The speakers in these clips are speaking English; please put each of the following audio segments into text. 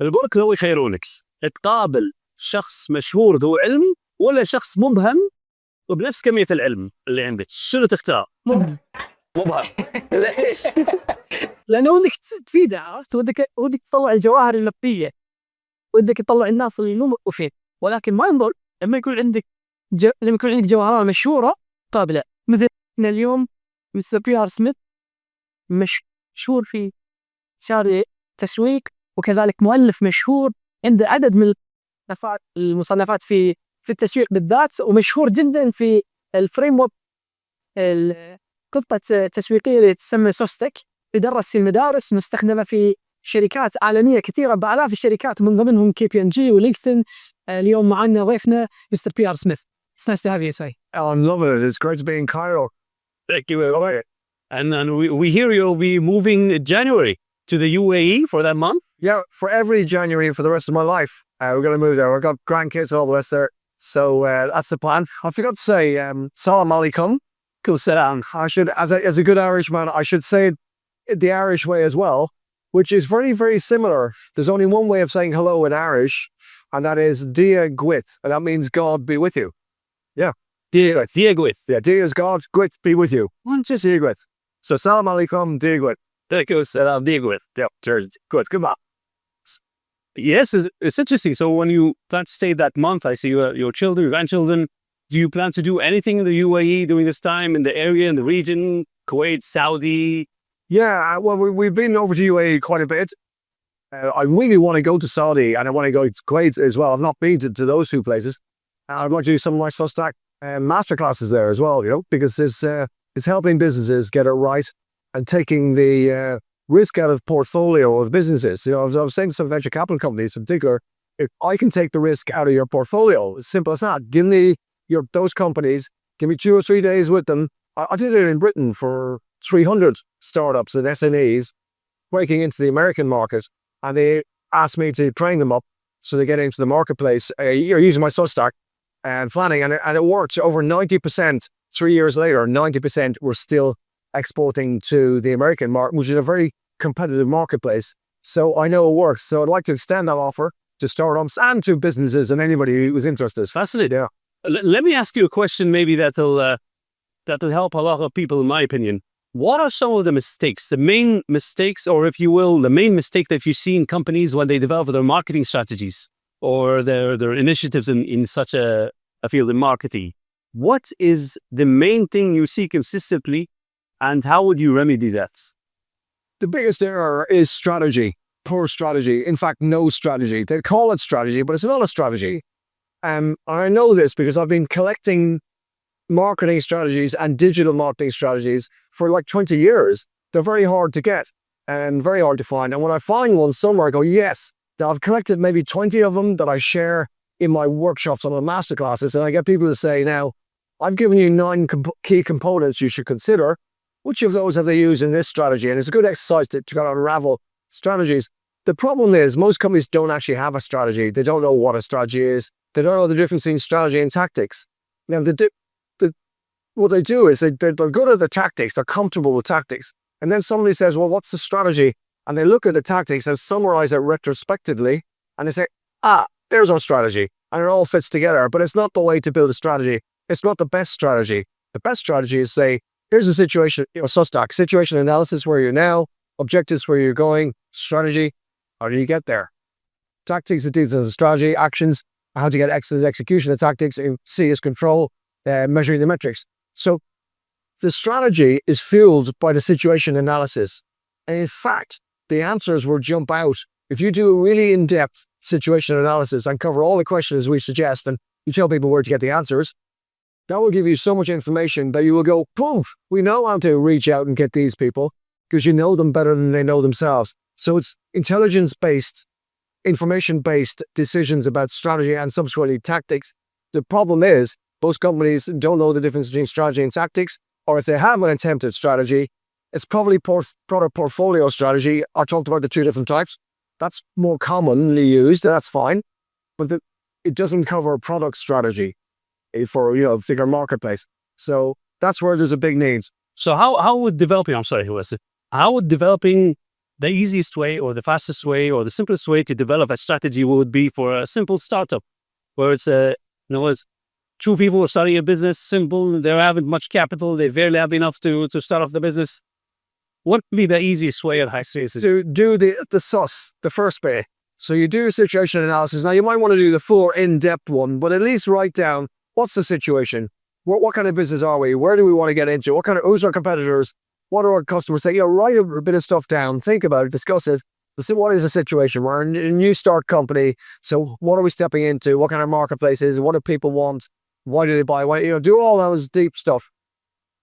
البرك لو يخيرونك تقابل شخص مشهور ذو علم ولا شخص مبهم وبنفس كمية العلم اللي عندك، شنو تختار؟ مبهم. ليش؟ لأنه ودك تفيده، عرفت؟ ودك تطلع الجواهر النقدية، ودك تطلع الناس اللي مو موقوفين. ولكن ما ينظر لما يكون عندك جوهرات مشهورة قابلة، مثل اليوم مستر سميث مشهور في شارع التسويق، وكذلك مؤلف مشهور عنده عدد من المصنفات في التسويق بالذات، ومشهور جدا في الفريم ورك الخطة التسويقية اللي تسمى SOSTec، يدرس في المدارس ونستخدمه في شركات عالمية كثيرة بآلاف الشركات من ضمنهم KPMG ولينكدين. اليوم معنا ضيفنا مستر سميث. It's nice to have you, Sai. I'm loving it. It's great to be in Cairo. Thank you very much. And we hear you'll be moving in January to the UAE for that month. Yeah, for every January for the rest of my life. We're going to move there. We've got grandkids and all the rest there. So that's the plan. I forgot to say, Salam Alaikum. Cool, salam. I should, as a good Irishman, I should say it the Irish way as well, which is very, very similar. There's only one way of saying hello in Irish, and that is Dia Gwit, and that means God be with you. Yeah. Dia Gwit. Yeah, Dia is God, Gwit be with you. Just Dia Gwit. So Salam Alaikum, Dia Gwit. Thank you, salam, Dia Gwit. Yeah, cheers. Good, come on. Yes, it's interesting. So when you plan to stay that month, I see your children, your grandchildren. Do you plan to do anything in the UAE during this time, in the area, in the region, Kuwait, Saudi? Yeah, well, we've been over to UAE quite a bit. I really want to go to Saudi and I want to go to Kuwait as well. I've not been to those two places. I'd like to do some of my SOSTAC masterclasses there as well, you know, because it's helping businesses get it right and taking the risk out of portfolio of businesses. You know, I was saying to some venture capital companies in particular, if I can take the risk out of your portfolio, as simple as that. Give me those companies, give me 2 or 3 days with them. I did it in Britain for 300 startups and SMEs breaking into the American market, and they asked me to train them up so they get into the marketplace. You're using my SOSTAC and planning, and it worked. Over 90%, 3 years later, 90% were still exporting to the American market, which is a very competitive marketplace. So I know it works. So I'd like to extend that offer to startups and to businesses and anybody who was interested. Fascinating. Yeah. Let me ask you a question maybe that'll help a lot of people, in my opinion. What are some of the mistakes, the main mistakes, or if you will, the main mistake that you see in companies when they develop their marketing strategies or their initiatives in such a field in marketing? What is the main thing you see consistently, and how would you remedy that? The biggest error is strategy, poor strategy. In fact, no strategy. They call it strategy, but it's not a strategy. I know this because I've been collecting marketing strategies and digital marketing strategies for like 20 years. They're very hard to get and very hard to find. And when I find one somewhere, I go, yes, I've collected maybe 20 of them that I share in my workshops on the masterclasses. And I get people to say, now, I've given you 9 key components you should consider. Which of those have they used in this strategy? And it's a good exercise to kind of unravel strategies. The problem is most companies don't actually have a strategy. They don't know what a strategy is. They don't know the difference between strategy and tactics. Now, what they do is they're good at the tactics. They're comfortable with tactics. And then somebody says, well, what's the strategy? And they look at the tactics and summarize it retrospectively. And they say, there's our strategy. And it all fits together. But it's not the way to build a strategy. It's not the best strategy. The best strategy is say, here's the situation, SOSTAC, situation analysis, where you're now, objectives, where you're going, strategy, how do you get there? Tactics, it deals as a strategy, actions, how to get excellent execution of tactics, and C is control, measuring the metrics. So the strategy is fueled by the situation analysis. And in fact, the answers will jump out. If you do a really in-depth situation analysis and cover all the questions we suggest, and you tell people where to get the answers, that will give you so much information that you will go, poof, we know how to reach out and get these people because you know them better than they know themselves. So it's intelligence-based, information-based decisions about strategy and subsequently tactics. The problem is most companies don't know the difference between strategy and tactics, or if they have an attempted strategy, it's probably product portfolio strategy. I talked about the 2 different types. That's more commonly used, and that's fine, but it doesn't cover product strategy for a bigger marketplace. So that's where there's a big need. So how would developing the easiest way or the fastest way or the simplest way to develop a strategy would be for a simple startup where it's it's two people starting a business, simple, they haven't much capital, they barely have enough to start off the business. What would be the easiest way at high spaces? To do the SOS, the first bit. So you do a situation analysis. Now you might want to do the full in-depth one, but at least write down what's the situation? What kind of business are we? Where do we want to get into? Who's our competitors? What are our customers saying? Write a bit of stuff down, think about it, discuss it. See what is the situation? We're a new start company. So what are we stepping into? What kind of marketplace is it? What do people want? Why do they buy? Do all those deep stuff.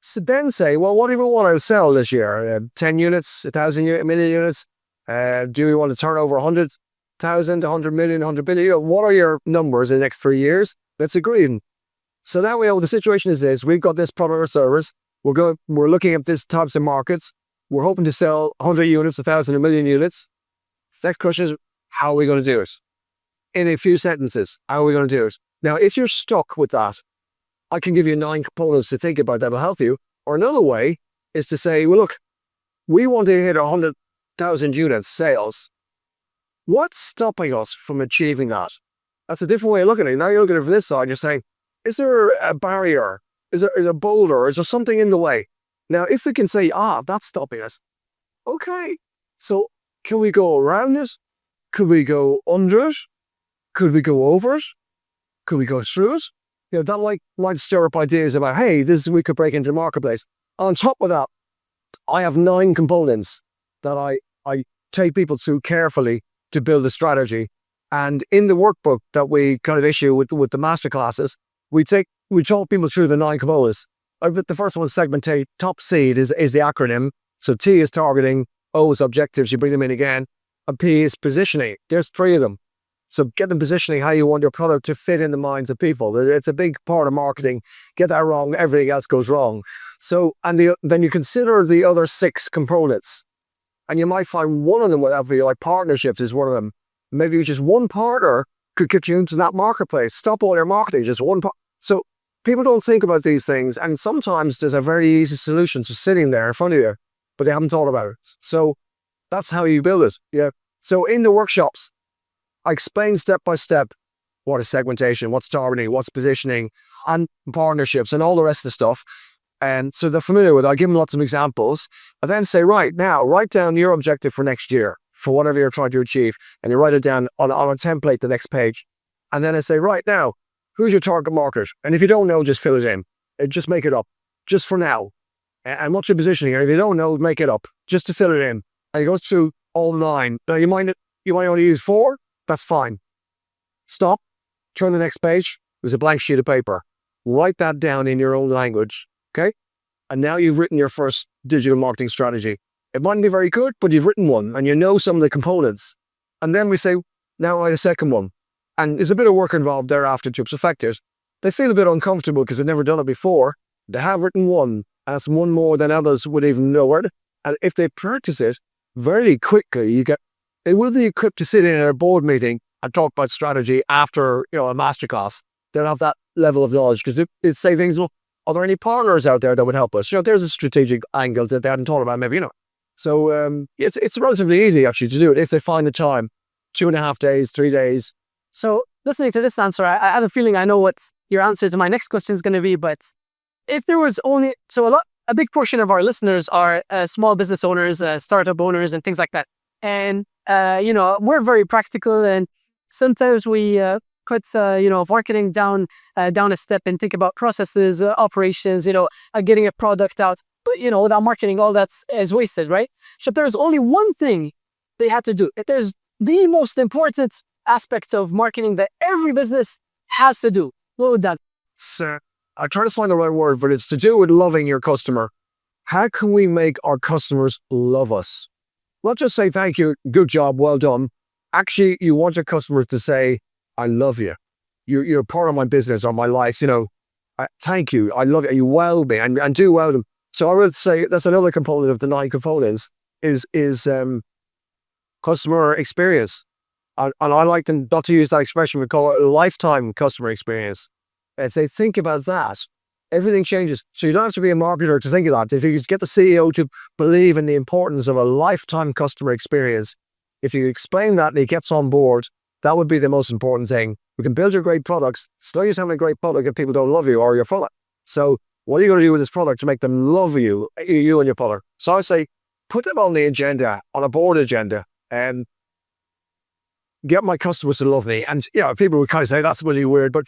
So then say, well, what do we want to sell this year? 10 units, 1,000 units, 1 million units? Do we want to turn over 100,000, 100 million, 100 billion? What are your numbers in the next 3 years? Let's agree. So now we know the situation is this. We've got this product or service. We're looking at these types of markets. We're hoping to sell 100 units, 1,000, 1 million units. Next question is, how are we going to do it? In a few sentences, how are we going to do it? Now, if you're stuck with that, I can give you 9 components to think about that will help you. Or another way is to say, well, look, we want to hit 100,000 units sales. What's stopping us from achieving that? That's a different way of looking at it. Now you're looking at it from this side, you're saying, is there a barrier? Is there a boulder? Is there something in the way? Now, if we can say, that's stopping us. Okay, so can we go around it? Could we go under it? Could we go over it? Could we go through it? That might stir up ideas about, hey, we could break into the marketplace. On top of that, I have 9 components that I take people through carefully to build a strategy. And in the workbook that we kind of issue with the masterclasses, we talk people through the 9 components. The first one is segmentate. Top seed is the acronym. So T is targeting, O is objectives, you bring them in again, and P is positioning. There's 3 of them. So get them positioning how you want your product to fit in the minds of people. It's a big part of marketing. Get that wrong, everything else goes wrong. So, then you consider the other 6 components. And you might find one of them, whatever you like, partnerships is one of them. Maybe just one partner could get you into that marketplace. Stop all your marketing, just one part. So people don't think about these things. And sometimes there's a very easy solution just sitting there in front of you, but they haven't thought about it. So that's how you build it. Yeah. So in the workshops, I explain step by step what is segmentation, what's targeting, what's positioning, and partnerships, and all the rest of the stuff. And so they're familiar with it. I give them lots of examples. I then say, right now, write down your objective for next year, for whatever you're trying to achieve. And you write it down on a template, the next page. And then I say, right now, who's your target market? And if you don't know, just fill it in. Just make it up, just for now. And what's your positioning? And if you don't know, make it up, just to fill it in. And you go through all 9. Now, you might only use 4. That's fine. Stop. Turn the next page. There's a blank sheet of paper. Write that down in your own language. Okay? And now you've written your first digital marketing strategy. It mightn't be very good, but you've written one and you know some of the components. And then we say, now write a second one. And there's a bit of work involved thereafter to perfect it. They feel a bit uncomfortable because they've never done it before. They have written one, and it's one more than others would even know it. And if they practice it very quickly, they will be equipped to sit in a board meeting and talk about strategy after a masterclass. They'll have that level of knowledge because they'd say things, well, are there any partners out there that would help us? There's a strategic angle that they hadn't thought about, maybe, So it's relatively easy actually to do it if they find the time. 2.5 days, 3 days. So listening to this answer, I have a feeling I know what your answer to my next question is going to be. But if there was only, a big portion of our listeners are small business owners, startup owners, and things like that. And we're very practical, and sometimes we put marketing down a step and think about processes, operations, getting a product out. But without marketing, all that is wasted, right? So if there's only one thing they had to do, if there's the most important aspect of marketing that every business has to do, what would that be? So I try to find the right word, but it's to do with loving your customer. How can we make our customers love us? Not just say, thank you, good job, well done. Actually, you want your customers to say, I love you. You're part of my business or my life. Thank you. I love you. You well me and do well them. So I would say that's another component of the 9 components is customer experience. And I like them not to use that expression. We call it a lifetime customer experience. If they think about that, Everything changes. So you don't have to be a marketer to think of that. If you get the CEO to believe in the importance of a lifetime customer experience, if you explain that and he gets on board, that would be the most important thing. We can build your great products. It's no use having a great product if people don't love you or your product. So what are you going to do with this product to make them love you and your product? So I would say, put them on the agenda, on a board agenda, and get my customers to love me. And, people would kind of say, that's really weird, but,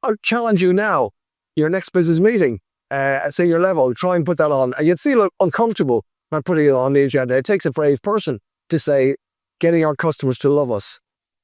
I'll challenge you now. Your next business meeting, at senior level, try and put that on. And you'd feel uncomfortable not putting it on the agenda. It takes a brave person to say, getting our customers to love us.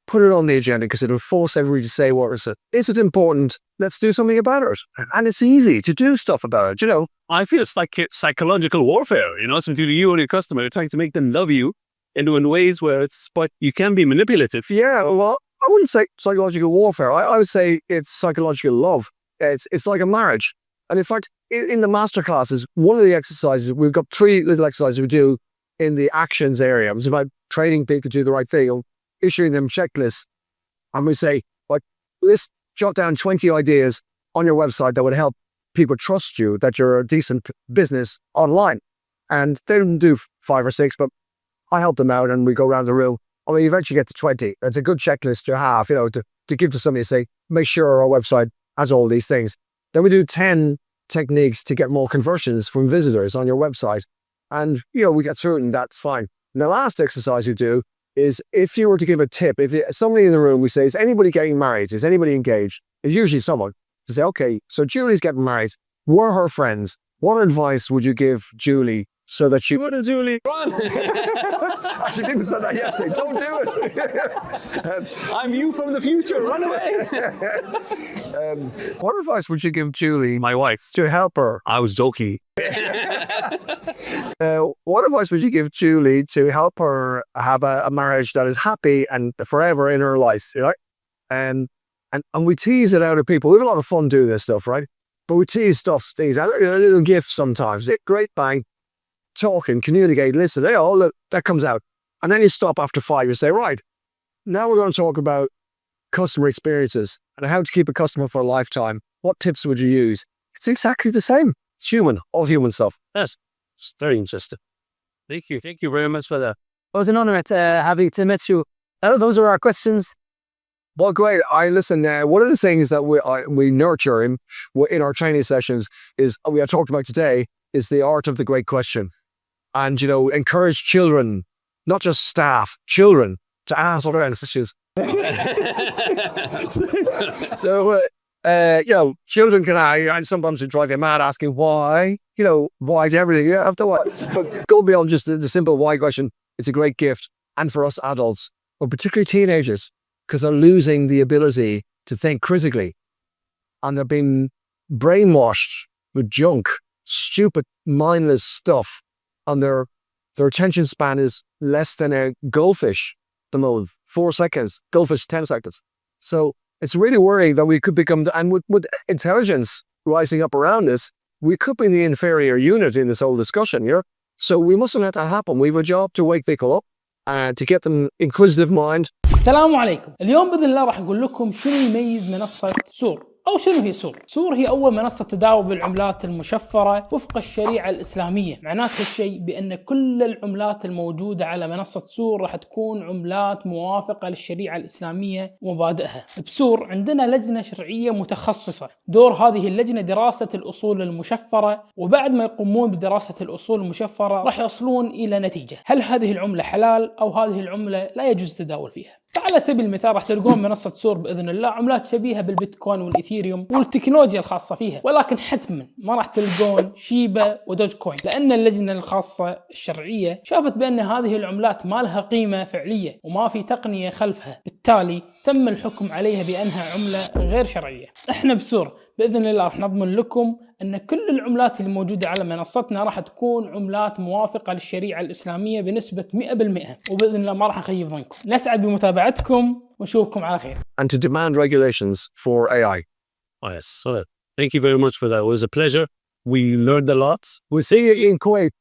Put it on the agenda because it'll force everybody to say, what is it? Is it important? Let's do something about it. And it's easy to do stuff about it, I feel it's like psychological warfare, something to you and your customer. You're trying to make them love you in ways where but you can be manipulative. Yeah, well, I wouldn't say psychological warfare. I would say it's psychological love. It's like a marriage. And in fact, in the master classes, one of the exercises, we've got 3 little exercises we do in the actions area. It's about training people to do the right thing, or issuing them checklists. And we say, jot down 20 ideas on your website that would help people trust you, that you're a decent business online. And they don't do 5 or 6, but I help them out and we go around the room. And we eventually get to 20. It's a good checklist to have, to give to somebody to say, make sure our website has all these things. Then we do 10 techniques to get more conversions from visitors on your website. And, we get through it and that's fine. And the last exercise we do is, if you were to give a tip, if somebody in the room, we say, is anybody getting married? Is anybody engaged? It's usually someone. To say, okay, so Julie's getting married. We're her friends. What advice would you give Julie so that she wouldn't, Julie? Run! Actually, people said that yesterday. Don't do it. I'm you from the future. Run away. What advice would you give Julie, My wife. to help her? I was joking. What advice would you give Julie to help her have a marriage that is happy and forever in her life? And we tease it out of people. We have a lot of fun doing this stuff, right? But we tease things out, a little gift sometimes. Great bang, talking, communicate, listen. Look, that comes out. And then you stop after 5. You say, right, now we're going to talk about customer experiences and how to keep a customer for a lifetime. What tips would you use? It's exactly the same. It's human, all human stuff. Yes, it's very interesting. Thank you. Thank you very much for that. It was an honor having to meet you. Those are our questions. Well, great. Listen, one of the things that we nurture in our training sessions is, we have talked about today, is the art of the great question. And, encourage children, not just staff, children, to ask other questions. So, children can ask, and sometimes they drive you mad asking why, why to everything. You have to why. But go beyond just the simple why question. It's a great gift. And for us adults, or particularly teenagers, because they're losing the ability to think critically. And they're being brainwashed with junk, stupid, mindless stuff. And their attention span is less than a goldfish, the most, 4 seconds, goldfish 10 seconds. So it's really worrying that we could become, and with intelligence rising up around us, we could be the inferior unit in this whole discussion here. So we mustn't let that happen. We have a job to wake people up and to get them inquisitive mind. السلام عليكم. اليوم بإذن الله راح أقول لكم شنو يميز منصة سور، أو شنو هي سور. سور هي أول منصة تداول بالعملات المشفرة وفق الشريعة الإسلامية. معناته هالشيء بأن كل العملات الموجودة على منصة سور راح تكون عملات موافقة للشريعة الإسلامية ومبادئها. بسور عندنا لجنة شرعية متخصصة، دور هذه اللجنة دراسة الأصول المشفرة، وبعد ما يقومون بدراسة الأصول المشفرة راح يصلون إلى نتيجة، هل هذه العملة حلال أو هذه العملة لا يجوز التداول فيها. فعلى سبيل المثال راح تلقون منصة سور بإذن الله عملات شبيهة بالبيتكوين والإيثيريوم والتكنولوجيا الخاصة فيها، ولكن حتما ما راح تلقون شيبة ودوج كوين، لأن اللجنة الخاصة الشرعية شافت بأن هذه العملات ما لها قيمة فعلية وما في تقنية خلفها، بالتالي تم الحكم عليها بأنها عملة غير شرعية. احنا بسور بإذن الله راح نضمن لكم أن كل العملات الموجودة على منصتنا راح تكون عملات موافقة للشريعة الإسلامية بنسبة 100%، وبإذن الله ما راح نخيب ظنكم. نسعد بمتابعتكم ونشوفكم على خير. And to demand regulations for AI. Oh, yes. So, thank you very much for that. It was a pleasure. We learned a lot. We'll see you in Kuwait.